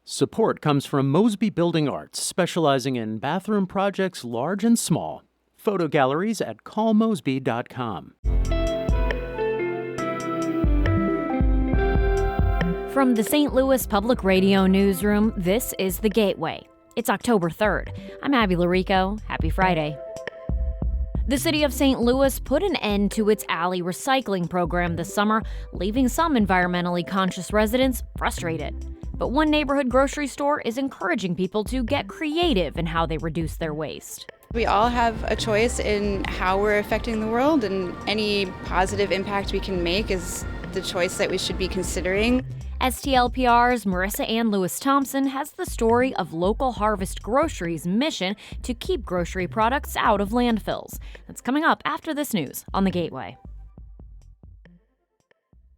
Support comes from Mosby Building Arts, specializing in bathroom projects large and small. Photo galleries at callmosby.com. From the St. Louis Public Radio newsroom, this is The Gateway. It's October 3rd. I'm Abby Larico. Happy Friday. The city of St. Louis put an end to its alley recycling program this summer, leaving some environmentally conscious residents frustrated. But one neighborhood grocery store is encouraging people to get creative in how they reduce their waste. We all have a choice in how we're affecting the world, and any positive impact we can make is the choice that we should be considering. STLPR's Marissanne Lewis-Thompson has the story of Local Harvest Grocery's mission to keep grocery products out of landfills. That's coming up after this news on The Gateway.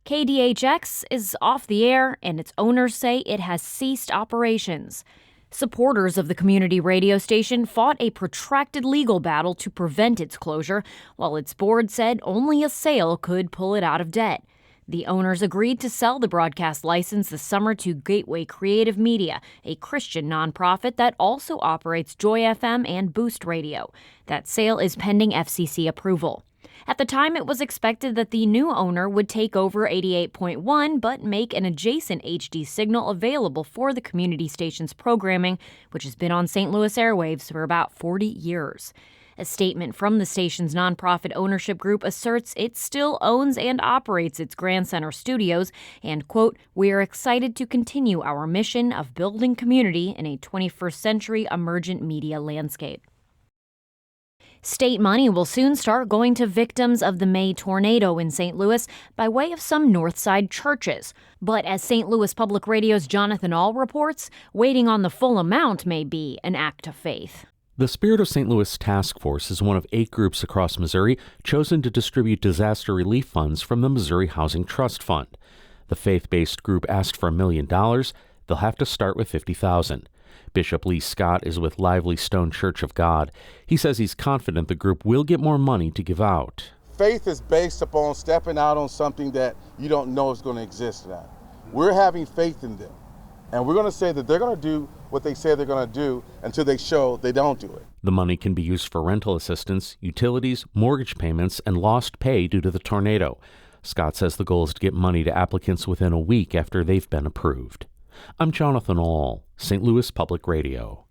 KDHX is off the air, and its owners say it has ceased operations. Supporters of the community radio station fought a protracted legal battle to prevent its closure, while its board said only a sale could pull it out of debt. The owners agreed to sell the broadcast license this summer to Gateway Creative Media, a Christian nonprofit that also operates Joy FM and Boost Radio. That sale is pending FCC approval. At the time, it was expected that the new owner would take over 88.1 but make an adjacent HD signal available for the community station's programming, which has been on St. Louis airwaves for about 40 years. A statement from the station's nonprofit ownership group asserts it still owns and operates its Grand Center studios and, quote, "We are excited to continue our mission of building community in a 21st century emergent media landscape." State money will soon start going to victims of the May tornado in St. Louis by way of some Northside churches. But as St. Louis Public Radio's Jonathan Ahl reports, waiting on the full amount may be an act of faith. The Spirit of St. Louis Task Force is one of 8 groups across Missouri chosen to distribute disaster relief funds from the Missouri Housing Trust Fund. The faith-based group asked for $1 million. They'll have to start with $50,000. Bishop Lee Scott is with Lively Stone Church of God. He says he's confident the group will get more money to give out. Faith is based upon stepping out on something that you don't know is going to exist now. We're having faith in them, and we're going to say that they're going to do what they say they're going to do until they show they don't do it. The money can be used for rental assistance, utilities, mortgage payments, and lost pay due to the tornado. Scott says the goal is to get money to applicants within a week after they've been approved. I'm Jonathan Ahl, St. Louis Public Radio.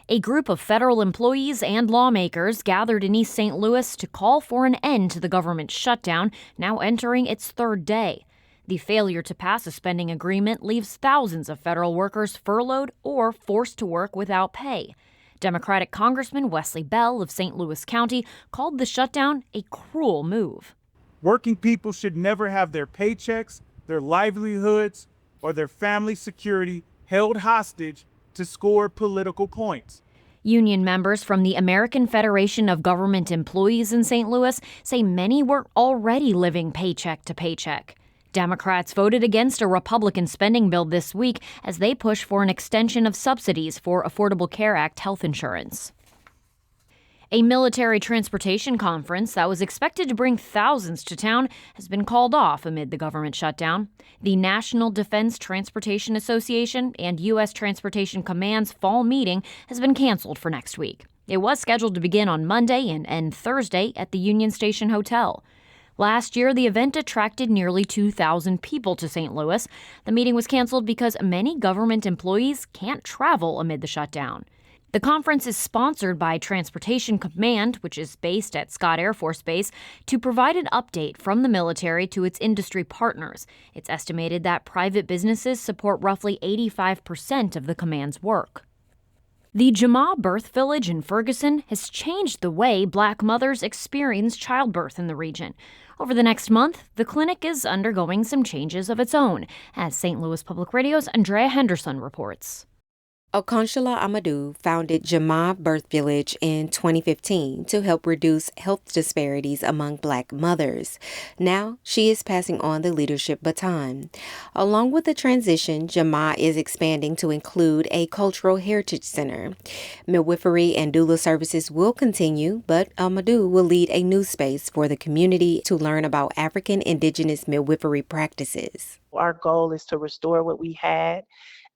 A group of federal employees and lawmakers gathered in East St. Louis to call for an end to the government shutdown, now entering its 3rd day. The failure to pass a spending agreement leaves thousands of federal workers furloughed or forced to work without pay. Democratic Congressman Wesley Bell of St. Louis County called the shutdown a cruel move. Working people should never have their paychecks, their livelihoods, or their family security held hostage to score political points. Union members from the American Federation of Government Employees in St. Louis say many were already living paycheck to paycheck. Democrats voted against a Republican spending bill this week as they push for an extension of subsidies for Affordable Care Act health insurance. A military transportation conference that was expected to bring thousands to town has been called off amid the government shutdown. The National Defense Transportation Association and U.S. Transportation Command's fall meeting has been canceled for next week. It was scheduled to begin on Monday and end Thursday at the Union Station Hotel. Last year, the event attracted nearly 2,000 people to St. Louis. The meeting was canceled because many government employees can't travel amid the shutdown. The conference is sponsored by Transportation Command, which is based at Scott Air Force Base, to provide an update from the military to its industry partners. It's estimated that private businesses support roughly 85% of the command's work. The Jama Birth Village in Ferguson has changed the way Black mothers experience childbirth in the region. Over the next month, the clinic is undergoing some changes of its own, as St. Louis Public Radio's Andrea Henderson reports. Okanshala Amadou founded Jama Birth Village in 2015 to help reduce health disparities among Black mothers. Now, she is passing on the leadership baton. Along with the transition, Jama is expanding to include a cultural heritage center. Midwifery and doula services will continue, but Amadou will lead a new space for the community to learn about African Indigenous midwifery practices. Our goal is to restore what we had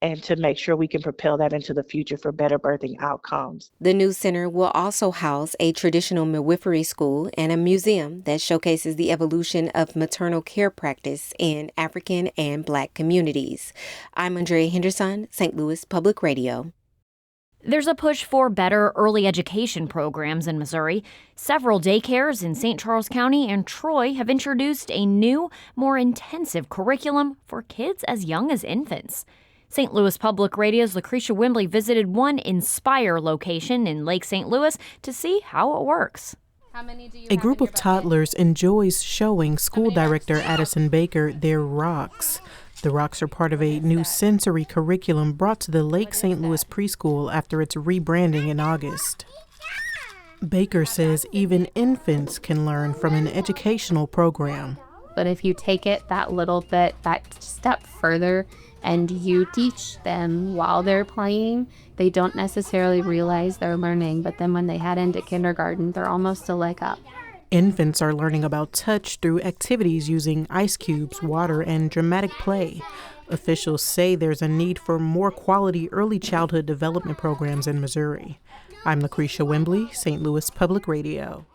and to make sure we can propel that into the future for better birthing outcomes. The new center will also house a traditional midwifery school and a museum that showcases the evolution of maternal care practice in African and Black communities. I'm Andrea Henderson, St. Louis Public Radio. There's a push for better early education programs in Missouri. Several daycares in St. Charles County and Troy have introduced a new, more intensive curriculum for kids as young as infants. St. Louis Public Radio's Lucretia Wembley visited one Inspire location in Lake St. Louis to see how it works. A group of toddlers enjoys showing school director Addison Baker their rocks. The rocks are part of a new sensory curriculum brought to the Lake St. Louis preschool after its rebranding in August. Baker says even infants can learn from an educational program. But if you take it that little bit, that step further, and you teach them while they're playing, they don't necessarily realize they're learning. But then when they head into kindergarten, they're almost a leg up. Infants are learning about touch through activities using ice cubes, water, and dramatic play. Officials say there's a need for more quality early childhood development programs in Missouri. I'm Lucretia Wembley, St. Louis Public Radio.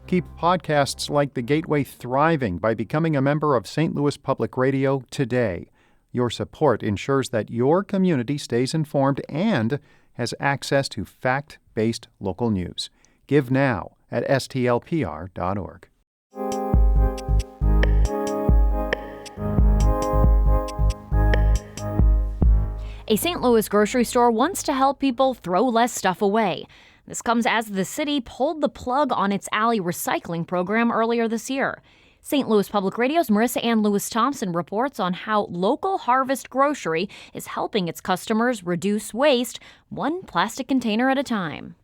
Keep podcasts like The Gateway thriving by becoming a member of St. Louis Public Radio today. Your support ensures that your community stays informed and has access to fact-based local news. Give now at stlpr.org. A St. Louis grocery store wants to help people throw less stuff away. This comes as the city pulled the plug on its alley recycling program earlier this year. St. Louis Public Radio's Marissanne Lewis-Thompson reports on how Local Harvest Grocery is helping its customers reduce waste, one plastic container at a time.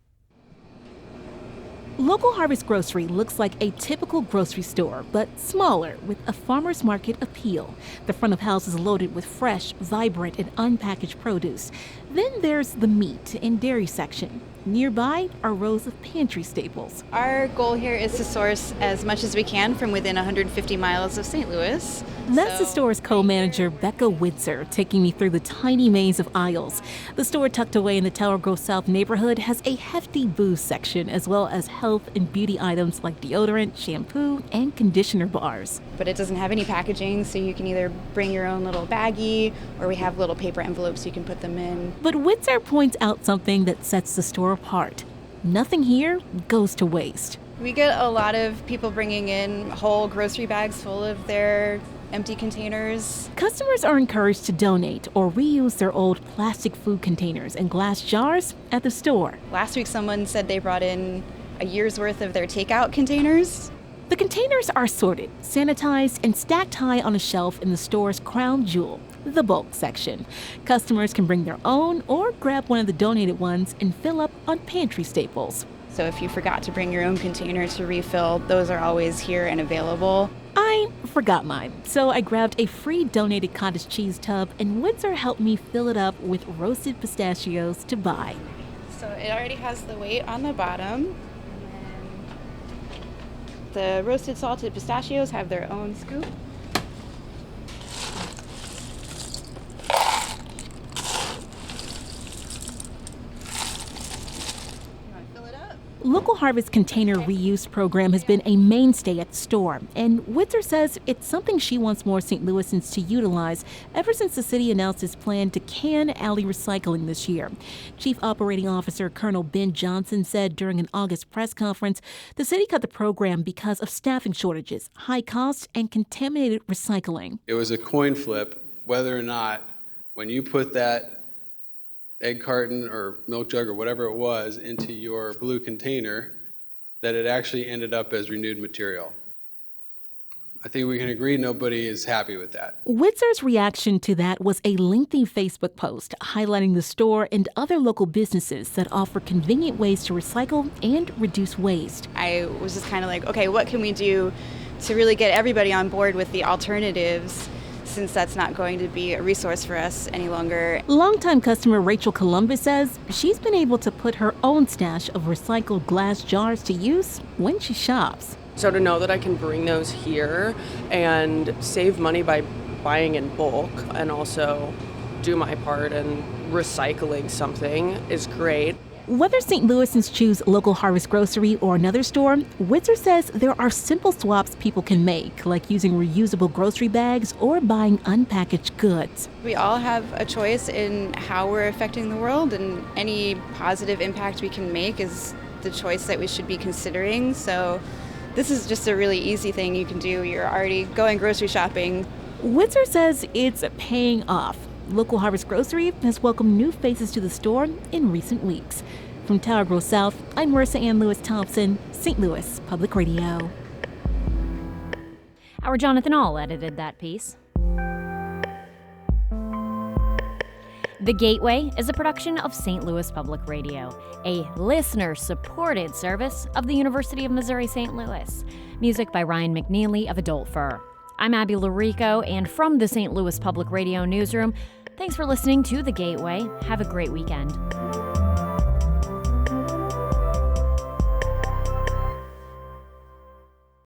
Local Harvest Grocery looks like a typical grocery store, but smaller, with a farmer's market appeal. The front of house is loaded with fresh, vibrant, and unpackaged produce. Then there's the meat and dairy section. Nearby are rows of pantry staples. Our goal here is to source as much as we can from within 150 miles of St. Louis. That's the store's co-manager, Becca Witzer, taking me through the tiny maze of aisles. The store, tucked away in the Tower Grove South neighborhood, has a hefty booze section, as well as health and beauty items like deodorant, shampoo, and conditioner bars. But it doesn't have any packaging, so you can either bring your own little baggie, or we have little paper envelopes you can put them in. But Witzer points out something that sets the store apart. Nothing here goes to waste. We get a lot of people bringing in whole grocery bags full of their empty containers. Customers are encouraged to donate or reuse their old plastic food containers and glass jars at the store. Last week someone said they brought in a year's worth of their takeout containers. The containers are sorted, sanitized, and stacked high on a shelf in the store's crown jewel, the bulk section. Customers can bring their own or grab one of the donated ones and fill up on pantry staples. So if you forgot to bring your own container to refill, those are always here and available. I forgot mine, so I grabbed a free donated cottage cheese tub, and Witzer helped me fill it up with roasted pistachios to buy. So it already has the weight on the bottom. The roasted salted pistachios have their own scoop. Local Harvest Container Reuse Program has been a mainstay at the store, and Witzer says it's something she wants more St. Louisans to utilize ever since the city announced its plan to can alley recycling this year. Chief Operating Officer Colonel Ben Johnson said during an August press conference the city cut the program because of staffing shortages, high costs, and contaminated recycling. It was a coin flip whether or not when you put that egg carton or milk jug or whatever it was into your blue container, that it actually ended up as renewed material. I think we can agree nobody is happy with that. Witzer's reaction to that was a lengthy Facebook post highlighting the store and other local businesses that offer convenient ways to recycle and reduce waste. I was just kind of like, okay, what can we do to really get everybody on board with the alternatives, since that's not going to be a resource for us any longer. Longtime customer Rachel Columbus says she's been able to put her own stash of recycled glass jars to use when she shops. So to know that I can bring those here and save money by buying in bulk and also do my part in recycling something is great. Whether St. Louisans choose local Harvest Grocery or another store, Witzer says there are simple swaps people can make, like using reusable grocery bags or buying unpackaged goods. We all have a choice in how we're affecting the world, and any positive impact we can make is the choice that we should be considering. So this is just a really easy thing you can do. You're already going grocery shopping. Witzer says it's paying off. Local Harvest Grocery has welcomed new faces to the store in recent weeks. From Tower Grove South, I'm Marissanne Lewis-Thompson, St. Louis Public Radio. Our Jonathan All edited that piece. The Gateway is a production of St. Louis Public Radio, a listener-supported service of the University of Missouri-St. Louis. Music by Ryan McNeely of Adult Fur. I'm Abby Larico, and from the St. Louis Public Radio newsroom, thanks for listening to The Gateway. Have a great weekend.